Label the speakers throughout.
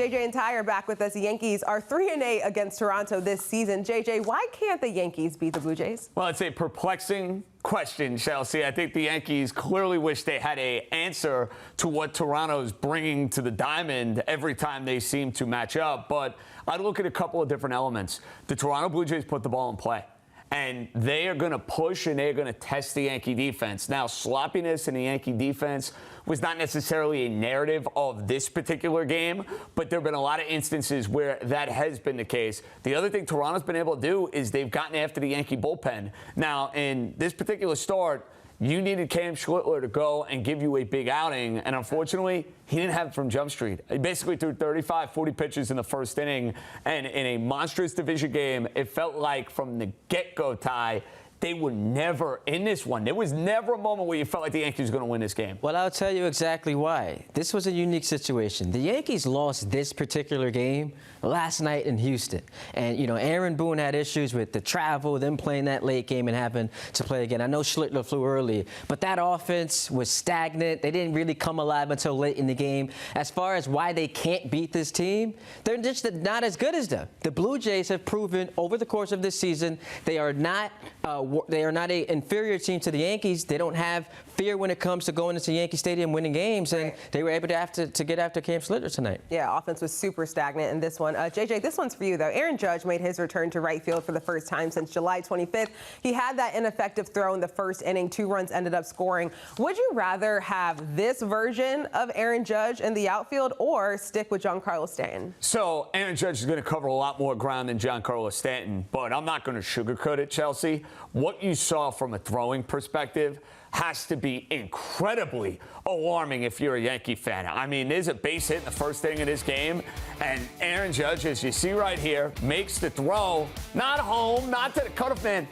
Speaker 1: JJ and Ty are back with us. The Yankees are 3-8 against Toronto this season. JJ, why can't the Yankees beat the Blue Jays?
Speaker 2: Well, it's a perplexing question, Chelsea. I think the Yankees clearly wish they had an answer to what Toronto's bringing to the diamond every time they seem to match up. But I'd look at a couple of different elements. The Toronto Blue Jays put the ball in play, and they are going to push and they're going to test the Yankee defense. Now, sloppiness in the Yankee defense was not necessarily a narrative of this particular game, but there have been a lot of instances where that has been the case. The other thing Toronto's been able to do is they've gotten after the Yankee bullpen. Now, in this particular start, you needed Cam Schlittler to go and give you a big outing, and unfortunately, he didn't have it from Jump Street. He basically threw 35, 40 pitches in the first inning, and in a monstrous division game, it felt like from the get-go, Ty, they were never in this one. There was never a moment where you felt like the Yankees were going to win this game.
Speaker 3: Well, I'll tell you exactly why. This was a unique situation. The Yankees lost this particular game last night in Houston. And, you know, Aaron Boone had issues with the travel, them playing that late game and having to play again. I know Schlittler flew early, but that offense was stagnant. They didn't really come alive until late in the game. As far as why they can't beat this team, they're just not as good as them. The Blue Jays have proven over the course of this season they are not an inferior team to the Yankees. They don't have fear when it comes to going into Yankee Stadium winning games, and they were able to get after Cam Schlittler tonight.
Speaker 1: Yeah, offense was super stagnant in this one. JJ, this one's for you, though. Aaron Judge made his return to right field for the first time since July 25th. He had that ineffective throw in the first inning. 2 runs ended up scoring. Would you rather have this version of Aaron Judge in the outfield or stick with Giancarlo Stanton?
Speaker 2: So Aaron Judge is going to cover a lot more ground than Giancarlo Stanton, but I'm not going to sugarcoat it, Chelsea. What you saw from a throwing perspective has to be incredibly alarming if you're a Yankee fan. I mean, there's a base hit in the first inning of this game, and Aaron Judge, as you see right here, makes the throw, not home, not to the cutoff man,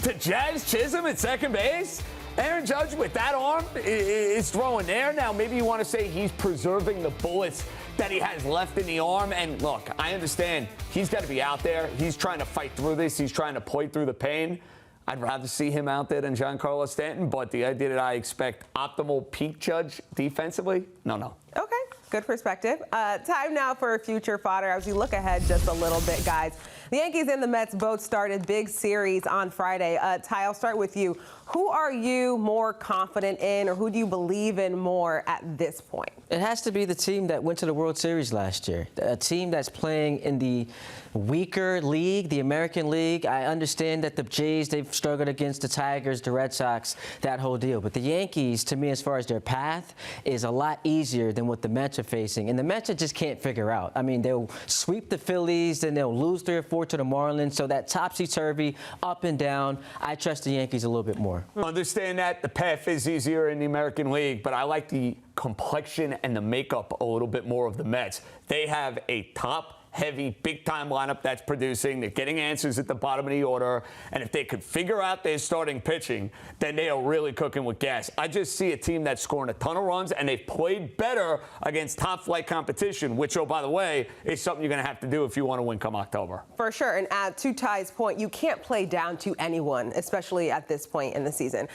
Speaker 2: to Jazz Chisholm at second base. Aaron Judge with that arm is throwing there. Now, maybe you want to say he's preserving the bullets that he has left in the arm. And look, I understand he's got to be out there. He's trying to fight through this. He's trying to play through the pain. I'd rather see him out there than Giancarlo Stanton, but the idea that I expect optimal peak Judge defensively, no.
Speaker 1: Okay, good perspective. Time now for future fodder as we look ahead just a little bit, guys. The Yankees and the Mets both started big series on Friday. Ty, I'll start with you. Who are you more confident in, or who do you believe in more at this point?
Speaker 3: It has to be the team that went to the World Series last year, a team that's playing in the weaker league, the American League. I understand that the Jays, they've struggled against the Tigers, the Red Sox, that whole deal. But the Yankees, to me, as far as their path, is a lot easier than what the Mets are facing. And the Mets just can't figure out. I mean, they'll sweep the Phillies, then they'll lose 3 or 4 to the Marlins. So that topsy-turvy, up and down, I trust the Yankees a little bit more.
Speaker 2: Understand that the path is easier in the American League, but I like the complexion and the makeup a little bit more of the Mets. They have a top-heavy, big-time lineup that's producing. They're getting answers at the bottom of the order. And if they could figure out their starting pitching, then they are really cooking with gas. I just see a team that's scoring a ton of runs, and they've played better against top-flight competition, which, oh, by the way, is something you're going to have to do if you want to win come October.
Speaker 1: For sure. And to Ty's point, you can't play down to anyone, especially at this point in the season.